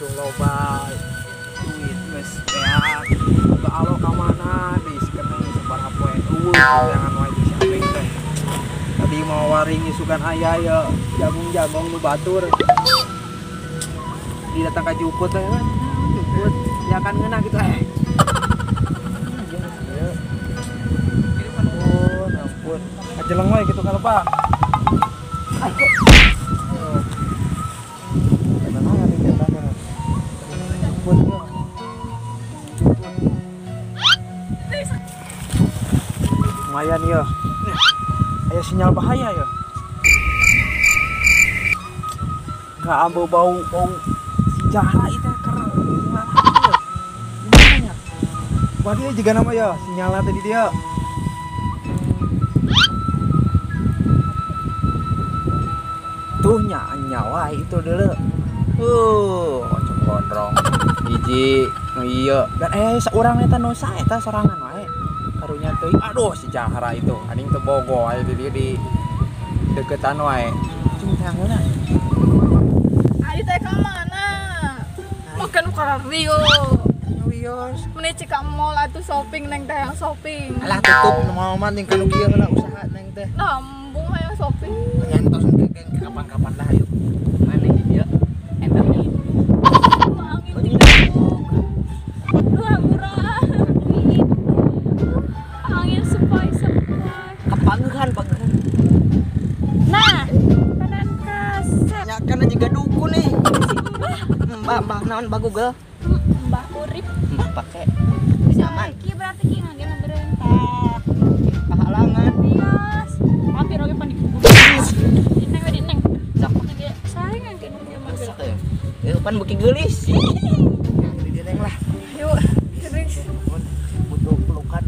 tuh loba duit geus beak alo ka mana deui keneh sabaraha poe jangan wae di samping teh tadi mau waring isukan aya ya jagung-jagung nu batur didatang ka jukut teh jukut ya kan ngeuna gitu ampun ajeleng wae gitu kalau Pak lumayan ya aya sinyal bahaya ya nggak ambil bau si Jahra itu karena gimana ya wah dia juga nama ya sinyalnya tadi dia tuh nyawa itu dulu macam gondrong hiji iya dan seorang eta nu saeta sorangan wae karunya teuing aduh si Jahra itu aning teu bogo aya di deketan wae cing teh angeuna ari teh ka mana makan ka Rio Wios mun cika mall atuh shopping neng teh yang shopping alah tutup nu mau mah ning kanu kieu heula usaha neng teh nambung hayang shopping nyantos kapan-kapan lah yuk mana di dia enak nih angin angin sepai kepangehan nah panan kaset ya karena juga dukun nih mbah naon mbah Google mbah urip mbah pakai nyaman ki berarti ki ngagen berentah pahalangan yes hampir oge pan neng sak saya ngagen masak ya itu pan beki geulis di dia neng lah yuk geulis butuh pelukan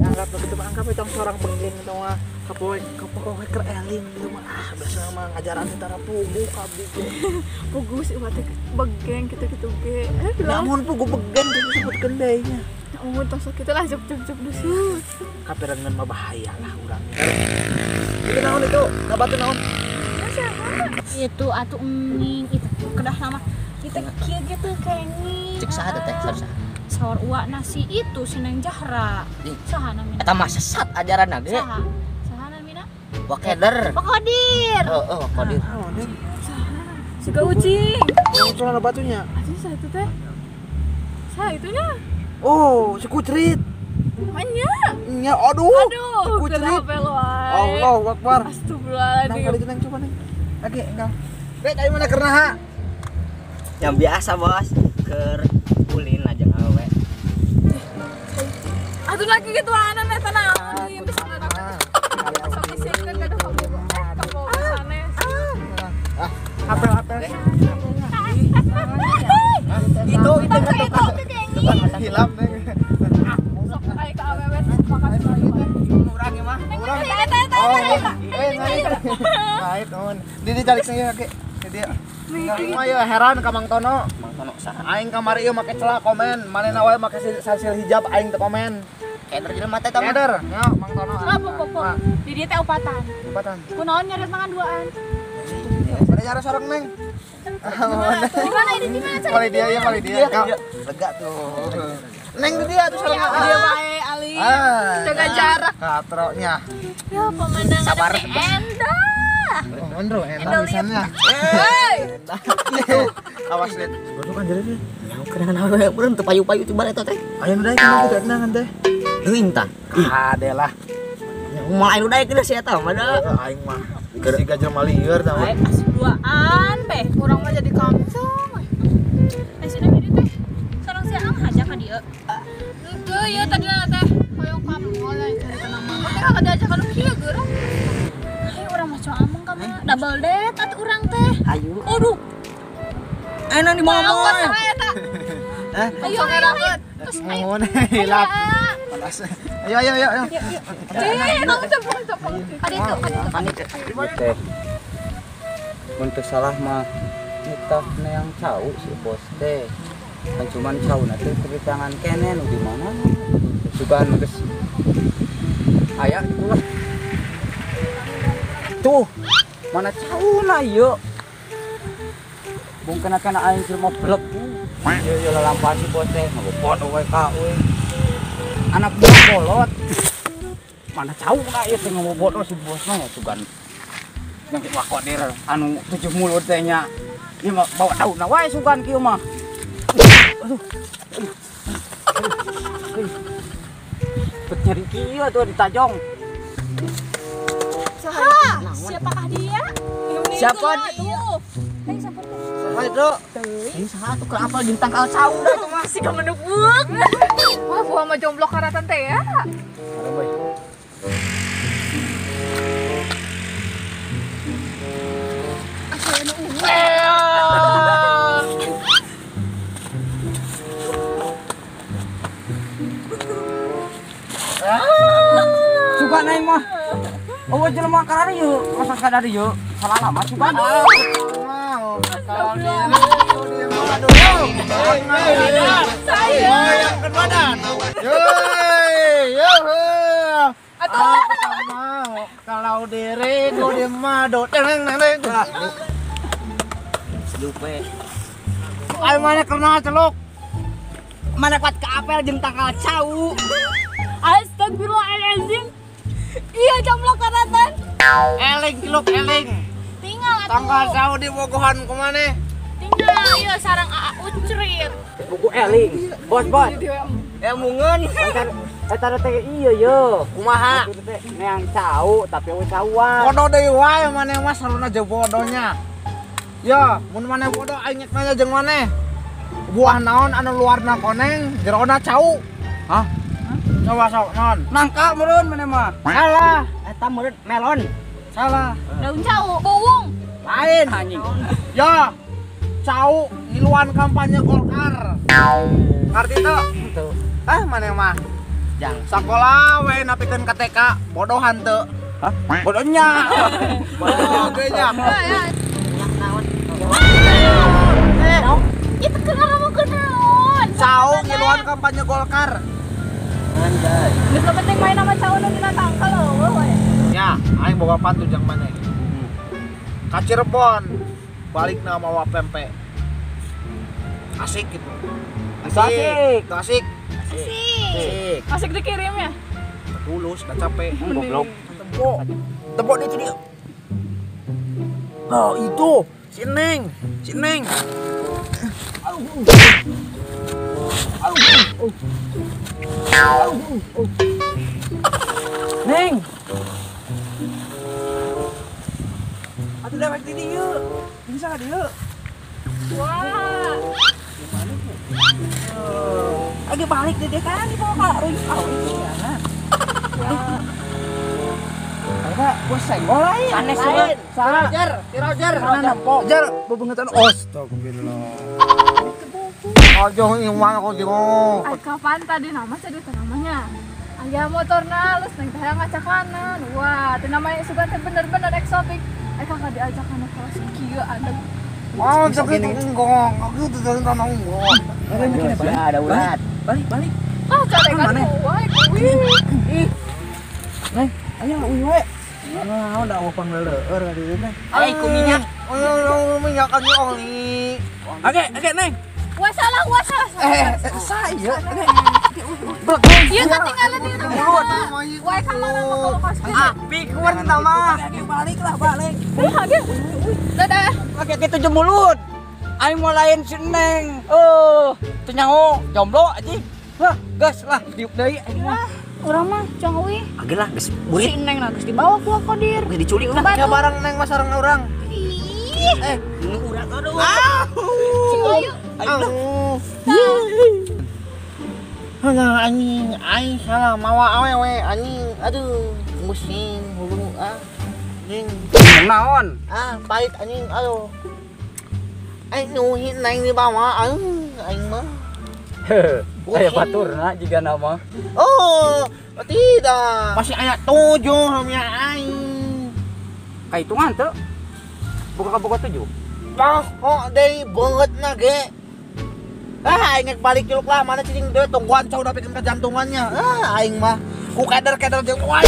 anggap begitu anggap itu seorang pengging itu mah kapoe keur eling gitu mah biasa mah ngajaran antara pugu kabeh pugu sih mate begeng gitu-gitu ge namun pugu begeng disebutkeun deui nya mun tos kitu lah juk dusu kaperangan mah bahaya lah urang itu naon itu kabatu naon itu atuh ning itu kedah nama kita kieu gitu kenging cek saha teh sawar uak nasi itu si Neng Jahra saha namina eta mah sesat ajaranna ge saha namina wakeder wakodir wakodir siga ucing yang celana batunya aduh saha itu teh saha itunya oh si Kucrit nya aduh Kucrit Allahu Akbar astagfirullahaladzim nang kali itu neng coba neng lagi enggak baik dari mana kernaha yang biasa bos keur ulin aja ngawe atuh lagi gitu anan eta naon ieu bisa ngana sok isikeun kada hobi kamu sanes apel itu hilang deh sok kae ka awewe makan urang mah urang baik on di calik saya ke dia mah ya heran ka Mang Tono saha aing kamari ieu make celak komen manehna wae make salsil hijab aing teu komen keder jelema teh tah keder nya Mang Tono apa di dieu teh upatan kunaon nyaret mangan duaan ada nyara sareng neng di mana ini di mana cari dia ya kali dia lega tuh neng di dia tuh sareng dia bae ali jaga jarak katronya ya pemandangan sabar endah Mondro enak pisannya. Awas lihat. Godo kan jadi. Ya kenangan awe beureun teu payu-payu ti baleta teh. Aya nu daek mah teu kenangan teh. Leuwing tah. Ade lah. Ya moal anu daek geus sia tah mah da. Aing mah keur siga jelema lieur tah. Aing asik duaan beh. Urang mah jadi kamsong. Sina di teh. Sareng si Ang haja ka dieu. Heuh ya tadi teh hoyong kamu oleh kana mah. Teh ka diajak ka kieu geurang. Urang mah coa among ka mah double date atuh urang teh. Ayo. Aduh. Enak di momo. Hah? Ayo ngarapat. Terus mohon hilap. Panas. Ayo. Nang cepeng. Aditu. Mun teu salah mah nitahna yang cau si bos teh. Kan cuman cauna teh di tangan kene nu di mana? Sugan geus. Aya ulah. Tuh, mana cauna yuk? Bung kena aing sih mau blek. Iya lampah si bos teh ngobot we ka we. Anak buah bolot. Mana cau na ieu teh ngobot si bos mah sugan. Yang wakodir anu 7 mulut teh nya. Ieu mah bawa daunna wae sugan kieu mah. Aduh. Nyari kieu tuh ditajong. Siapakah dia? Siapa dia? Hei, siapa tuh? Hai, Bro. Ini satu kenapa bintang kal cau dah itu mah. Si kemenukbuk. Wah, gua mah jomblo karatan teh ya. Ada boy. Suka naik mah. Oh, jelema karari yuk. Masa kadari yuk. Salah lama suka. Kalau diri di madu Lupa. Ay mana kenal celuk. Mana kuat ke apel jeung tanggal cau. Astagfirullahaladzim. Iya jomblo karatan. Eling ciluk eling. Tinggal atuh. Tanggal cau di bogohan kumaneh. Tinggal iya sarang AA ucrit. Buku eling. Bos. Mungun. Eta teh iya yo. Kumaha? Neang cau tapi we cauan. Bodoh deui wae maneh mah saruna jeung bodohnya. Ya, mun maneh bodoh aing nyek nanya jeung maneh. Buah naon anu luarna koneng, jerona cau? Hah? Coba sok naon? Nangka meureun maneh mah. Salah, eta meureun melon. Salah. Daun cau, bowong. Lain Anjing. Ya, cau ngiluan kampanye Golkar. Ngerti tuh? Tuh. Maneh mah. Jang sakola we napikeun ka TK, bodohan teu. Hah? Bodohnya. Bodoh ge nya. Itu kenapa mau kenaon? Cau ngiluan kampanye Golkar. Anjay. Geus penting main sama cau nu dina tangkal we. Ya, aing boga pantun jang maneh. Ka Cirebon, balik na mawa pempek. Asik gitu. Asik. Asik. Asik. Asik dikirim ya? Tulus, udah capek. Goblok. Tembok di itu dia. Nah, itu si Neng. Neng. Atuh lewat di dieu. Bisa ka dieu? Wah. Lagi balik deh kan di bawah Kak Ruy. Ada bos senggol lain. Sanes lain. Roger, si Roger. Roger, bebengetan astagfirullah. Ajo iman aku jengok. Ay, kapan tadi nama cerita namanya? Aya motorna halus neng teh ngacakan. Wah, teh namanya sugan teh bener-bener eksotik. Ay kakak diajak kana kelas kieu ada. Oh, sakit enggong. Aku tuh jalan tanah enggong. Ada ulat. Balik. Ah, carekan wae kuwi. Ih. Neng, ayo uwe. Nah, udah open leueur di dieu teh. Ay, ku minyak. Oh, minyak kan oli. Oke, Neng. Wah salah. Saya. Ieu ketinggalan di rumah. Wae kamana mah kalau pas. Pikuan kita mah. Balik. Dadah. Pakai ke 7 mulut. Aing mau lain si Neng. Teu nyaho jomblo aja. Lah, gas lah diuk deui aing mah. Urang mah cong euy. Age lah, geus Si burit. Neng na geus dibawa ku Kodir. Geus diculik lah. Ya barang Neng mah sareng urang. Ih. Ini urang aduh. Ayo. Anjing, aing salah mawa awewe anjing. Aduh, musim hulu anjing. Naon? Pahit anjing, aduh. Aing nuhin Neng di bawah, aing mah. Aya baturna jiga nama. Oh, tidak. Masih ayat 7 hamnya aing. Kahitungan teu? Boga 7. Kok deui beungeutna ge. Aing balik ciluk lah mana cicing deui tungguan cau dapikeun ka jantungannya. Aing mah ku keder-keder jeung wae.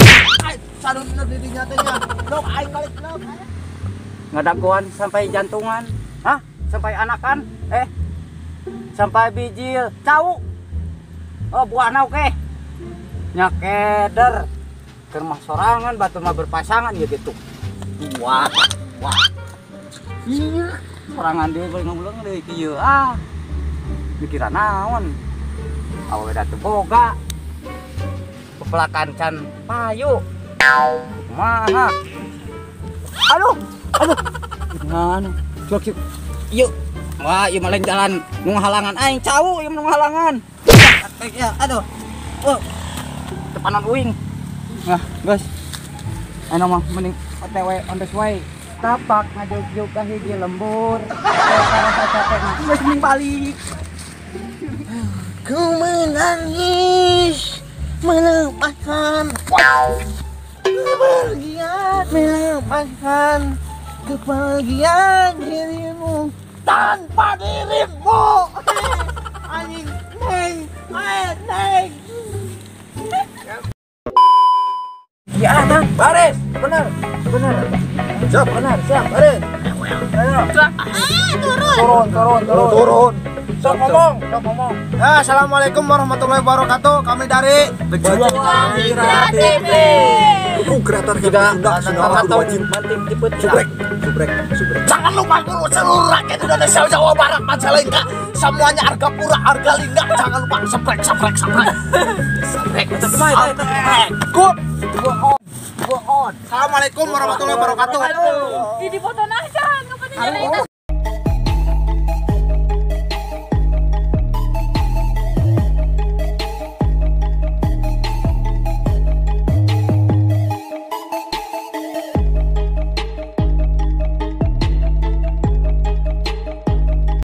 Saduna di dinya teh nya. Dok aing balik dok. Ngadaguan sampai jantungan. Hah? sampai anakan sampai bijil cau buah nau ke nyakeder ke rumah sorangan batu mah berpasangan ya gitu wah iya sorangan dia boleh ngulang deh kieu mikiran naon awe da teu boga pepelakan can payu kumaha aduh nganu cok yuk wah ieu mah jalan nu halangan aing cau ieu nu halangan ya aduh depanan uing nah guys anu mah mending OTW on the way tapak ngajuk ka hiji lembur para capek mah geus mending balik ku menangis melepaskan kebahagiaan dirimu tanpa dirimu anjing neng ya Bang baris benar siap baris ayo turun sok ngomong assalamualaikum warahmatullahi wabarakatuh kami dari Pejuang Wira TV kreator Sunda wajib subrek jangan lupa guru seluruh rakyat Indonesia Jawa Barat Majalengka semuanya harga pura harga lingga jangan lupa sebrek good go on assalamualaikum warahmatullahi wabarakatuh di foto nah jangan kepentingan